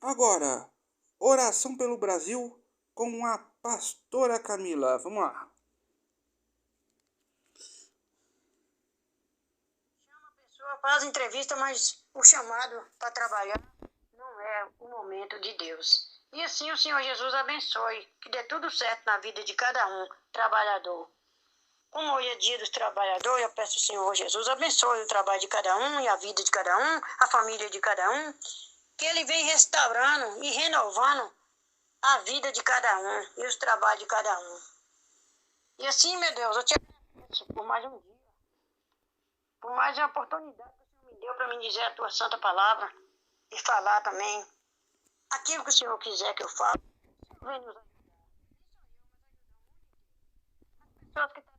Agora, oração pelo Brasil com a pastora Camila. Vamos lá. Chama a pessoa, faz entrevista, mas o chamado para trabalhar não é o momento de Deus. E assim o Senhor Jesus abençoe, que dê tudo certo na vida de cada um trabalhador. Como hoje é dia dos trabalhadores, eu peço ao Senhor Jesus abençoe o trabalho de cada um e a vida de cada um, a família de cada um, que Ele vem restaurando e renovando a vida de cada um e os trabalhos de cada um. E assim, meu Deus, eu te agradeço por mais um dia, por mais uma oportunidade que o Senhor me deu para me dizer a tua santa palavra e falar também aquilo que o Senhor quiser que eu fale. O Senhor vem nos ajudar. Nem sou eu, mas ajudar o mundo inteiro. As pessoas que